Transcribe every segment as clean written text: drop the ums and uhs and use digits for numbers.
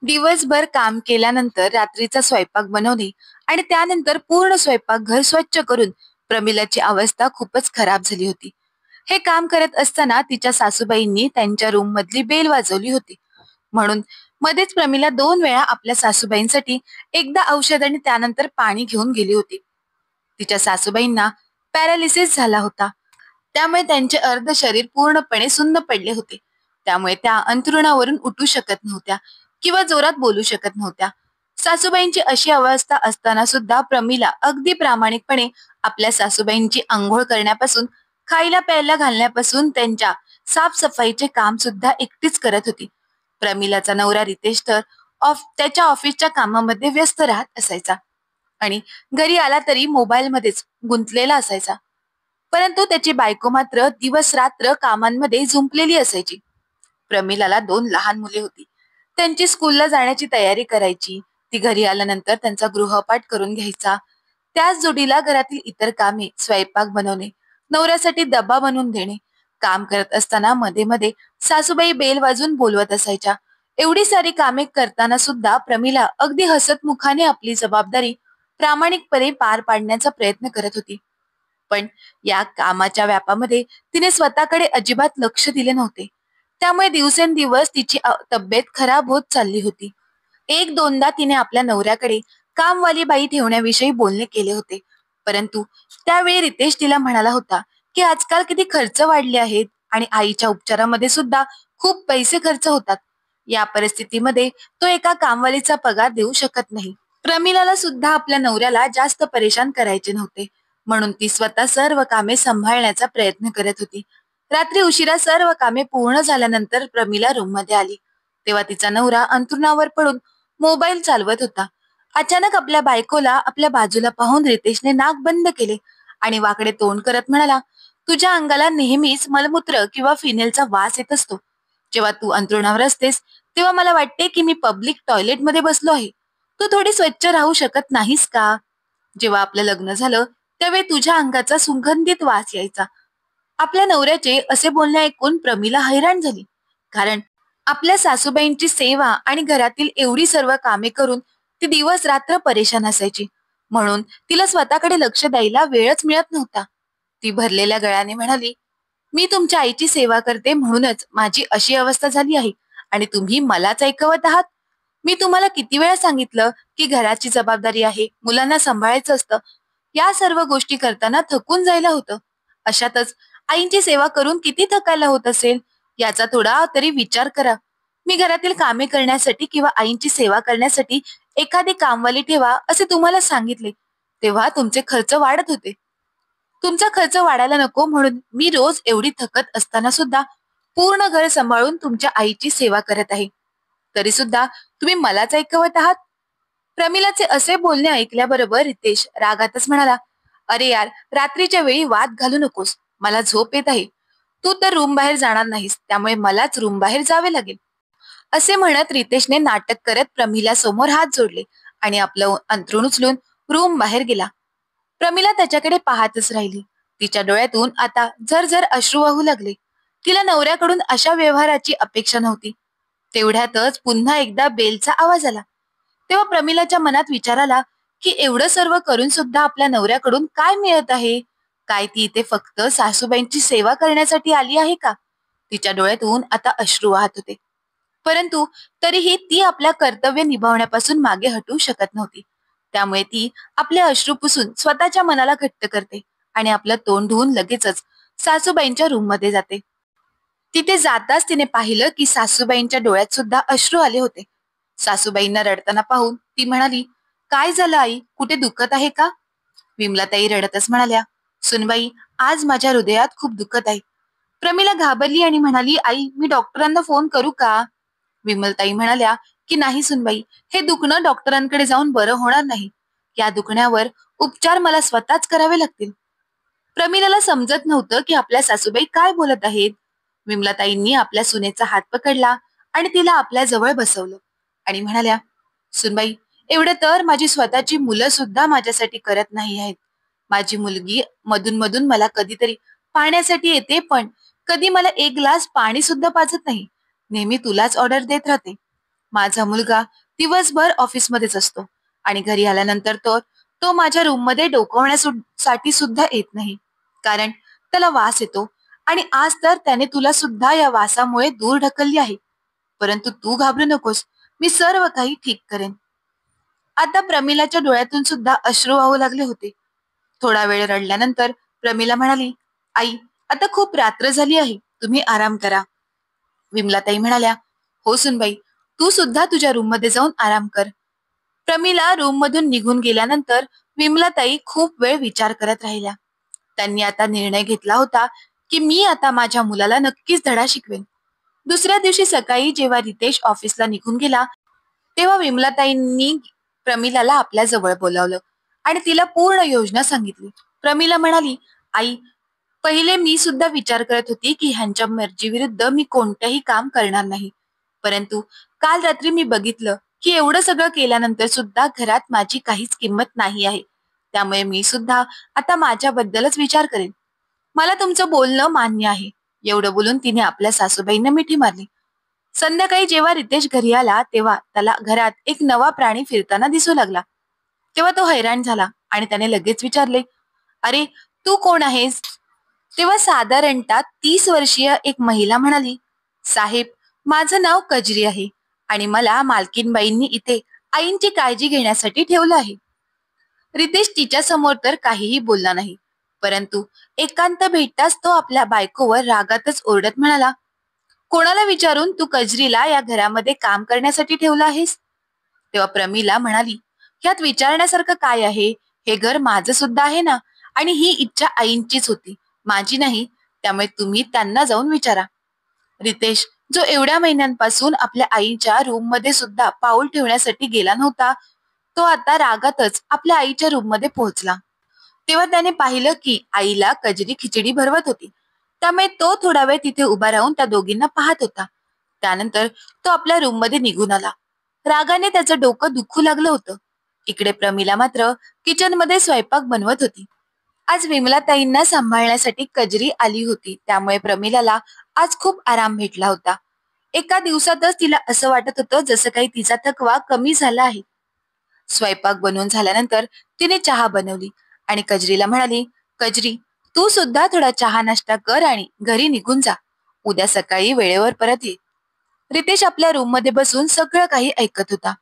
दिवसभर काम केल्यानंतर रात्रीचा स्वयंपाक बनवणे आणि त्यानंतर पूर्ण स्वयंपाक घर स्वच्छ करून प्रमिलाची अवस्था खूपच खराब झाली होती. हे काम करत असताना तिच्या सासूबाईंनी त्यांच्या रूम मधली बेल वाजवली होती. म्हणून मध्येच प्रमिला 2 वेळा आपल्या सासूबाईंसाठी, एकदा औषध आणि त्यानंतर पाणी घेऊन गेली होती. तिच्या सासूबाईंना पॅरालिसिस झाला होता. त्यामुळे त्यांचे अर्ध शरीर पूर्णपणे सुन्न पडले होते. त्यामुळे त्या अंथरुणावरून उठू शकत नव्हत्या किंवा जोरात बोलू शकत नव्हत्या. सासूबाईंची अशी अवस्था असताना सुद्धा प्रमिला अगदी प्रामाणिकपणे आपल्या सासूबाईंची अंघोळ करण्यापासून, खायला प्यायला घालण्यापासून त्यांच्या साफसफाईचे काम सुद्धा एकटीच करत होती. प्रमिलाचा नवरा रितेश तर त्याच्या ऑफिसच्या कामामध्ये व्यस्त राहत असायचा आणि घरी आला तरी मोबाईलमध्येच गुंतलेला असायचा. परंतु त्याची बायको मात्र दिवस रात्र कामांमध्ये झुंपलेली असायची. प्रमिलाला 2 लहान मुले होती. त्यांची स्कूलला जाण्याची तयारी करायची. ती घरी आल्यानंतर त्यांचा गृहपाठ करून घ्यायचा. त्याच जोडीला घरातील इतर कामे, स्वयंपाक बनवणे, नवऱ्यासाठी डबा बनवून देणे. काम करत असताना मध्ये मध्ये सासूबाई बेल वाजून बोलवत असायच्या. एवढी सारी कामे करताना सुद्धा प्रमिला अगदी हसतमुखाने आपली जबाबदारी प्रामाणिकपणे पार पाडण्याचा प्रयत्न करत होती. पण या कामाच्या व्यापामध्ये तिने स्वतःकडे अजिबात लक्ष दिले नव्हते. त्यामुळे दिवसेंदिवस तिची तब्येत खराब होत चालली होती. एक दोनदा तिने आपल्या नवऱ्याकडे कामवाली बाई ठेवण्याविषयी बोलणे केले होते. परंतु त्यावेळी रितेश तिला म्हणाला होता की आजकाल किती खर्च वाढले आहेत आणि आईच्या उपचारामध्ये सुद्धा खूप पैसे खर्च होतात. या परिस्थितीमध्ये तो एका कामवालीचा पगार देऊ शकत नाही. प्रमिलाला सुद्धा आपल्या नवऱ्याला जास्त परेशान करायचे नव्हते. म्हणून ती स्वतः सर्व कामे सांभाळण्याचा प्रयत्न करत होती. रात्री उशिरा सर्व कामे पूर्ण झाल्यानंतर प्रमिला रूम मध्ये आली, तेव्हा तिचा नवरा अंथरुणावर पडून मोबाईल चालवत होता. अचानक आपल्या बायकोला आपल्या बाजूला पाहून रितेशने नाक बंद केले आणि वाकडे तोंड करत म्हणाला, तुझ्या अंगाला नेहमीच मलमूत्र किंवा फिनेलचा वास येत असतो. जेव्हा तू अंथरुणावर असतेस तेव्हा मला वाटते की मी पब्लिक टॉयलेट मध्ये बसलो आहे. तू थोडी स्वच्छ राहू शकत नाहीस का? जेव्हा आपलं लग्न झालं त्यावेळी तुझ्या अंगाचा सुगंधित वास यायचा. आपल्या नवऱ्याचे असे बोलणे ऐकून प्रमिला हैराण झाली. कारण आपल्या सासूबाईंची सेवा आणि घरातील एवढी सर्व कामे करून ती दिवस रात्र परेशान असायची. म्हणून तिला स्वतःकडे लक्ष द्यायला वेळच मिळत नव्हता. ती भरलेल्या गळ्याने म्हणाली, मी तुमच्या आईची सेवा करते म्हणूनच माझी अशी अवस्था झाली आहे आणि तुम्ही मलाच ऐकवत आहात. मी तुम्हाला किती वेळा सांगितलं की घराची जबाबदारी आहे, मुलांना सांभाळायचं असतं. या सर्व गोष्टी करताना थकून जायला होतं. अशातच आईंची सेवा करून किती थकायला होत असेल याचा थोडा तरी विचार करा. मी घरातील कामे करण्यासाठी किंवा आईंची सेवा करण्यासाठी एखादी कामवाली ठेवा असे तुम्हाला सांगितले, तेव्हा तुमचे खर्च वाढत होते. तुमचा खर्च वाढायला नको म्हणून मी रोज एवढी थकत असताना सुद्धा पूर्ण घर सांभाळून तुमच्या आईची सेवा करत आहे. तरी सुद्धा तुम्ही मलाच ऐकवत आहात. प्रमिलाचे असे बोलणे ऐकल्याबरोबर रितेश रागातच म्हणाला, अरे यार, रात्रीच्या वेळी वाद घालू नकोस. मला झोप येत आहे. तू तर रूम बाहेर जाणार नाहीस, त्यामुळे मलाच रूम बाहेर जावे लागेल. असे म्हणत रितेशने नाटक करत प्रमिला समोर हात जोडले आणि आपलं अंथरूण उचलून रूम बाहेर गेला. प्रमिला त्याच्याकडे पाहतच राहिली. तिच्या डोळ्यातून आता झरझर अश्रू वाहू लागले. तिला नवऱ्याकडून अशा व्यवहाराची अपेक्षा नव्हती. तेवढ्यातच पुन्हा एकदा बेलचा आवाज आला. तेव्हा प्रमिलाच्या मनात विचार आला की एवढं सर्व करून सुद्धा आपल्या नवऱ्याकडून काय मिळत आहे? काय ती इथे फक्त सासूबाईंची सेवा करण्यासाठी आली आहे का? तिच्या डोळ्यातून आता अश्रू वाहत होते. परंतु तरीही ती आपल्या कर्तव्य निभावण्यापासून मागे हटू शकत नव्हती. त्यामुळे ती आपले अश्रू पुसून स्वतःच्या मनाला घट्ट करते आणि आपलं तोंड धुवून लगेचच सासूबाईंच्या रूम मध्ये जाते. तिथे जाताच तिने पाहिलं की सासूबाईंच्या डोळ्यात सुद्धा अश्रू आले होते. सासूबाईंना रडताना पाहून ती म्हणाली, काय झालं आई, कुठे दुखत आहे का? विमलाताई रडतच म्हणाल्या, सुनबाई, आज माझ्या हृदयात खूप दुखत आहे. प्रमिला घाबरली आणि म्हणाली, आई, मी डॉक्टरांना फोन करू का? विमलताई म्हणाल्या की नाही सुनबाई, हे दुखणं डॉक्टरांकडे जाऊन बरं होणार नाही. या दुखण्यावर उपचार मला स्वतःच करावे लागतील. प्रमिलाला समजत नव्हतं की आपल्या सासूबाई काय बोलत आहेत. विमलाताईंनी आपल्या सुनेचा हात पकडला आणि तिला आपल्या जवळ बसवलं आणि म्हणाल्या, सुनबाई, एवढं तर माझी स्वतःची मुलं सुद्धा माझ्यासाठी करत नाही आहेत. माझी मुलगी मधून मधून मला कधीतरी पाण्यासाठी येते, पण कधी मला एक ग्लास पाणी सुद्धा पाजत नाही. नेहमी तुलाच ऑर्डर देत राहते. माझा मुलगा दिवसभर ऑफिसमध्येच असतो आणि घरी आल्यानंतर तो माझ्या रूममध्ये डोकवण्यासाठी सुद्धा येत नाही, कारण त्याला वास येतो. आणि आज तर त्याने तुला सुद्धा या वासामुळे दूर ढकलली आहे. परंतु तू घाबरू नकोस, मी सर्व काही ठीक करेन. आता प्रमिलाच्या डोळ्यातून सुद्धा अश्रू वाहू लागले होते. थोडा वेळ रडल्यानंतर प्रमिला म्हणाली, आई, आता खूप रात्र झाली आहे, तुम्ही आराम करा. विमलाताई म्हणाल्या, हो सुनबाई, तू सुद्धा तुझ्या रूममध्ये जाऊन आराम कर. प्रमिला रूम मधून निघून गेल्यानंतर विमलाताई खूप वेळ विचार करत राहिल्या. त्यांनी आता निर्णय घेतला होता की मी आता माझ्या मुलाला नक्कीच धडा शिकवेन. दुसऱ्या दिवशी सकाळी जेव्हा रितेश ऑफिसला निघून गेला, तेव्हा विमलाताईंनी प्रमिलाला आपल्या जवळ बोलावलं आणि तिला पूर्ण योजना सांगितली. प्रमिला म्हणाली, आई, पहिले मी सुद्धा विचार करत होती की ह्यांच्या मर्जीविरुद्ध मी कोणतंही काम करणार नाही. परंतु काल रात्री मी बघितलं की एवढं सगळं केल्यानंतर सुद्धा घरात माझी काहीच किंमत नाही आहे. त्यामुळे मी सुद्धा आता माझ्याबद्दलच विचार करेन. मला तुमचं बोलणं मान्य आहे. एवढं बोलून तिने आपल्या सासूबाईंना मिठी मारली. संध्याकाळी जेव्हा रितेश घरी आला तेव्हा त्याला घरात एक नवा प्राणी फिरताना दिसू लागला. तेव्हा तो हैराण झाला आणि त्याने लगेच विचारले, अरे, तू कोण आहेस? तेव्हा साधारणतः 30 वर्षीय एक महिला म्हणाली, साहेब, माझं नाव कजरी आहे आणि मला मालकीनबाईंनी इथे आईंची काळजी घेण्यासाठी ठेवलं आहे. रितेश तिच्या समोर तर काहीही बोलला नाही, परंतु एकांत भेटताच तो आपल्या बायकोवर रागातच ओरडत म्हणाला, कोणाला विचारून तू कजरीला या घरामध्ये काम करण्यासाठी ठेवलं आहेस? तेव्हा प्रमिला म्हणाली, ह्यात विचारण्यासारखं काय आहे? हे घर माझं सुद्धा आहे ना, आणि ही इच्छा आईंचीच होती, माझी नाही. त्यामुळे तुम्ही त्यांना जाऊन विचारा. रितेश, जो एवढ्या महिन्यांपासून आपल्या आईच्या रूम मध्ये सुद्धा पाऊल ठेवण्यासाठी गेला नव्हता, तो आता रागातच आपल्या आईच्या रूम मध्ये पोहोचला. तेव्हा त्याने पाहिलं की आईला कजरी खिचडी भरवत होती. त्यामुळे तो थोडा वेळ तिथे उभा राहून त्या दोघींना पाहत होता. त्यानंतर तो आपल्या रूम मध्ये निघून आला. रागाने त्याचं डोकं दुखू लागलं होतं. इकडे प्रमिला मात्र किचन मध्ये स्वयंपाक बनवत होती. आज विमलाताईंना सांभाळण्यासाठी कजरी आली होती, त्यामुळे प्रमिलाला आज खूप आराम भेटला होता. एका दिवसातच तिला असं वाटत होतं जसं काही तिचा थकवा कमी झाला आहे. स्वयंपाक बनवून झाल्यानंतर तिने चहा बनवली आणि कजरीला म्हणाली, कजरी, तू सुद्धा थोडा चहा नाश्ता कर आणि घरी निघून जा. उद्या सकाळी वेळेवर परत ये. रितेश आपल्या रूम मध्ये बसून सगळं काही ऐकत होता.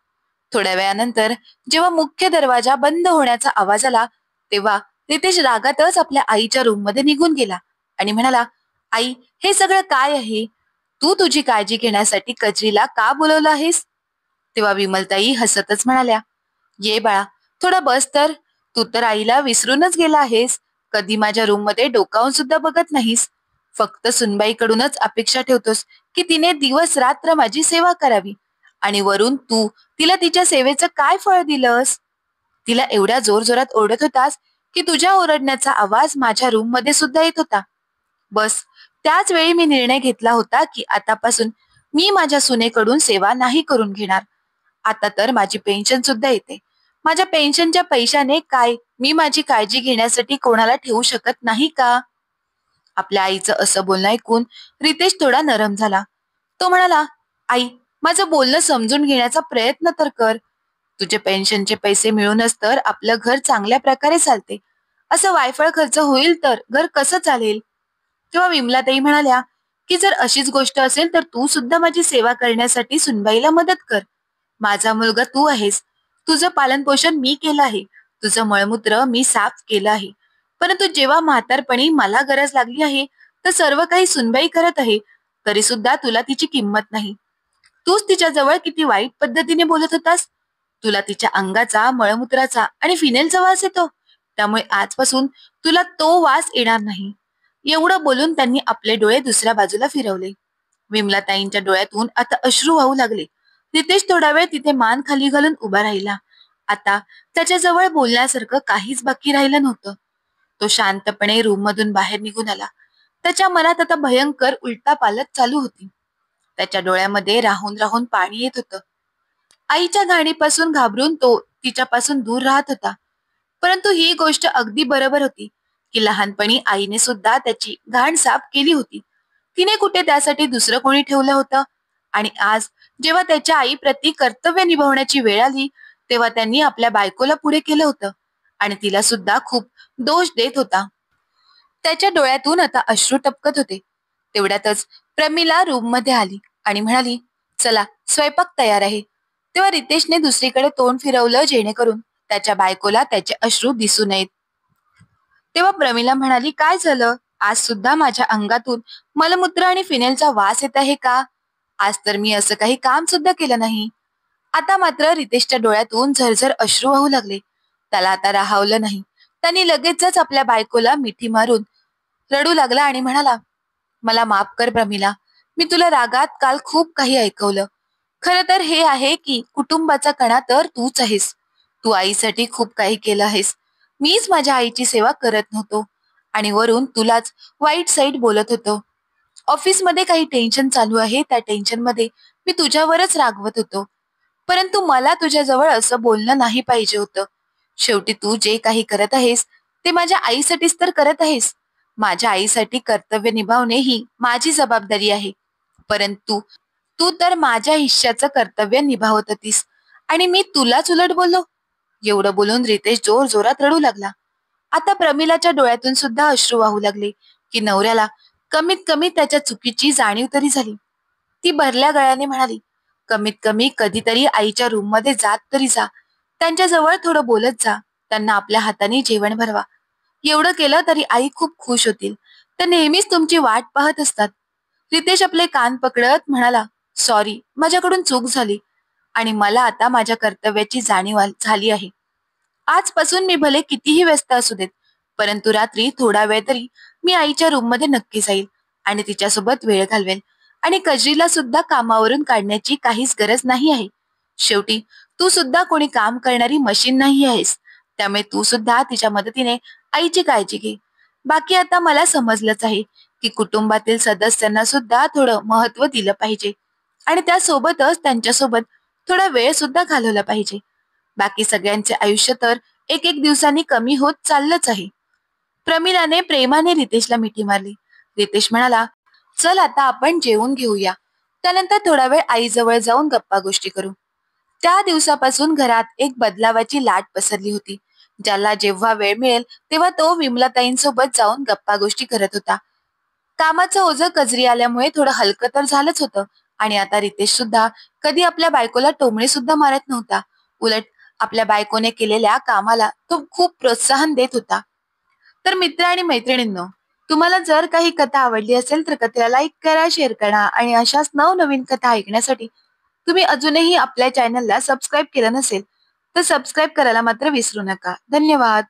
थोड्या वेळानंतर जेव्हा मुख्य दरवाजा बंद होण्याचा आवाज आला, तेव्हा रितेश रागातच आपल्या आईच्या रूम मध्ये निघून गेला आणि म्हणाला, आई, हे सगळं काय आहे? तू तुझी काळजी घेण्यासाठी कजरीला का बोलवलं आहेस? तेव्हा विमलताई हसतच म्हणाल्या, ये बाळा, थोडा बस तर. तू तर आईला विसरूनच गेला आहेस. कधी माझ्या रूम मध्ये डोकावून सुद्धा बघत नाहीस. फक्त सुनबाईकडूनच अपेक्षा ठेवतोस की तिने दिवस रात्र माझी सेवा करावी, आणि वरून तू तिला तिच्या सेवेचं काय फळ दिलंस? तिला एवढ्या जोरजोरात ओरडत होतास की तुझ्या ओरडण्याचा आवाज माझ्या रूम मध्ये सुद्धा येत होता. बस त्याच वेळी मी निर्णय घेतला होता की आतापासून मी माझ्या सुनेकडून सेवा नाही करून घेणार. आता तर माझी पेन्शन सुद्धा येते. माझ्या पेन्शनच्या पैशाने काय मी माझी काळजी घेण्यासाठी कोणाला ठेवू शकत नाही का? आपल्या आईचं असं बोलणं ऐकून रितेश थोडा नरम झाला. तो म्हणाला, आई, माझं बोलणं समजून घेण्याचा प्रयत्न तर कर. तुझे पेन्शनचे पैसे मिळूनच तर आपलं घर चांगल्या प्रकारे चालते. असं वायफळ खर्च होईल तर घर कसं चालेल? तेव्हा विमलाताई म्हणाल्या की जर अशीच गोष्ट असेल तर तू सुद्धा माझी सेवा करण्यासाठी सुनबाईला मदत कर. माझा मुलगा तू आहेस. तुझं पालनपोषण मी केलं आहे. तुझं मळमूत्र मी साफ केलं आहे. परंतु जेव्हा म्हातारपणी मला गरज लागली आहे तर सर्व काही सुनबाई करत आहे, तरी सुद्धा तुला तिची किंमत नाही. तूच तिच्या जवळ किती वाईट पद्धतीने बोलत होतास. तुला तिच्या अंगाचा, मळमूत्राचा आणि फिनेलचा वास येतो. त्यामुळे आजपासून तुला तो वास येणार नाही. एवढं बोलून त्यांनी आपले डोळे दुसऱ्या बाजूला फिरवले. विमलाताईंच्या डोळ्यातून आता अश्रू वाहू लागले. रितेश थोडा वेळ तिथे मान खाली घालून उभा राहिला. आता त्याच्याजवळ बोलण्यासारखं काहीच बाकी राहिलं नव्हतं. तो शांतपणे रूम मधून बाहेर निघून आला. त्याच्या मनात आता भयंकर उलटापालट चालू होती. त्याच्या डोळ्यामध्ये राहून राहून पाणी येत होतं. आईच्या घाणीपासून घाबरून तो तिच्यापासून दूर राहत होता. परंतु ही गोष्ट अगदी बरोबर होती की लहानपणी आईने सुद्धा त्याची घाण साफ केली होती. तिने कुठे त्यासाठी दुसरं कोणी ठेवलं होतं? आणि आज जेव्हा त्याच्या आईप्रती कर्तव्य निभावण्याची वेळ आली तेव्हा त्यांनी आपल्या बायकोला पुढे केलं होतं आणि तिला सुद्धा खूप दोष देत होता. त्याच्या डोळ्यातून आता अश्रू टपकत होते. तेवढ्यातच प्रमिला रूम मध्ये आली आणि म्हणाली, चला स्वयंपाक तयार आहे. तेव्हा रितेशने दुसरीकडे तोंड फिरवलं जेणेकरून त्याच्या बायकोला त्याचे अश्रू दिसू नयेत. तेव्हा प्रमिला म्हणाली, काय झालं? आज सुद्धा माझ्या अंगातून मलमूत्र आणि फिनेलचा वास येत आहे का? आज तर मी असं काही काम सुद्धा केलं नाही. आता मात्र रितेशच्या डोळ्यातून झरझर अश्रू वाहू लागले. त्याला आता राहावलं नाही. त्यांनी लगेचच आपल्या बायकोला मिठी मारून रडू लागला आणि म्हणाला, मला माफ कर प्रमिला. मी तुला रागात काल खूप काही ऐकवलं. खरं तर हे आहे की कुटुंबाचा कणा तर तूच आहेस. तू आईसाठी खूप काही केलं आहेस. मीच माझ्या आईची सेवा करत नव्हतो आणि वरून तुलाच वाईट साईड बोलत होतो. ऑफिसमध्ये काही टेन्शन चालू आहे, त्या टेन्शन मध्ये मी तुझ्यावरच रागवत होतो. परंतु मला तुझ्याजवळ असं बोलणं नाही पाहिजे होतं. शेवटी तू जे काही करत आहेस ते माझ्या आईसाठीच तर करत आहेस. माझ्या आईसाठी कर्तव्य निभावणे ही माझी जबाबदारी आहे. परंतु तू तर माझ्या हिश्श्याचं कर्तव्य निभावत होतीस आणि मी तुलाच उलट बोललो. एवढं बोलून रितेश जोर जोरात रडू लागला. आता प्रमिलाच्या डोळ्यातून सुद्धा अश्रू वाहू लागले की नवऱ्याला कमीत कमी त्याच्या चुकीची जाणीव तरी झाली. ती भरल्या गळ्याने म्हणाली, कमीत कमी कधीतरी आईच्या रूम मध्ये जात तरी जा. त्यांच्याजवळ थोडं बोलत जा. त्यांना आपल्या हाताने जेवण भरवा. एवढं केलं तरी आई खूप खुश होतील. ते नेहमीच तुमची वाट पाहत असतात. रितेश आपले कान पकडत म्हणाला, सॉरी, माझ्याकडून चूक झाली आणि मला आता माझ्या कर्तव्याची जाणीव झाली आहे. आजपासून मी भले कितीही व्यस्त असू देत, परंतु रात्री थोडा वेळ तरी मी आईच्या रूम मध्ये नक्की जाईल आणि तिच्यासोबत वेळ घालवेल आणि कजरीला सुद्धा कामावरून काढण्याची काहीच गरज नाही आहे. शेवटी तू सुद्धा कोणी काम करणारी मशीन नाही आहेस. त्यामुळे तू सुद्धा तिच्या मदतीने आईची काळजी घे. बाकी आता मला समजलंच आहे की कुटुंबातील सदस्यांना सुद्धा थोडं महत्व दिलं पाहिजे आणि त्यासोबतच त्यांच्यासोबत थोडा वेळ सुद्धा घालवला पाहिजे. बाकी सगळ्यांचे आयुष्य तर एक एक दिवसांनी कमी होत चाललंच आहे. प्रमिलाने प्रेमाने रितेशला मिठी मारली. रितेश म्हणाला, चल आता आपण जेवून घेऊया. त्यानंतर थोडा वेळ आईजवळ जाऊन गप्पा गोष्टी करू. त्या दिवसापासून घरात एक बदलावाची लाट पसरली होती. ज्याला जेव्हा वेळ मिळेल तेव्हा तो विमलाताईंसोबत जाऊन गप्पा गोष्टी करत होता. कामाचं ओझं कजरी आल्यामुळे थोडं हलकं तर झालंच होतं आणि आता रितेश सुद्धा कधी आपल्या बायकोला टोमणे सुद्धा मारत नव्हता. उलट आपल्या बायकोने केलेल्या कामाला तो खूप प्रोत्साहन देत होता. तर मित्र आणि मैत्रिणींनो, तुम्हाला जर काही कथा आवडली असेल तर कथेला लाईक करा, शेअर करा आणि अशाच नवनवीन कथा ऐकण्यासाठी तुम्ही अजूनही आपल्या चॅनलला सबस्क्राईब केलं नसेल तर सबस्क्राईब करायला मात्र विसरू नका. धन्यवाद.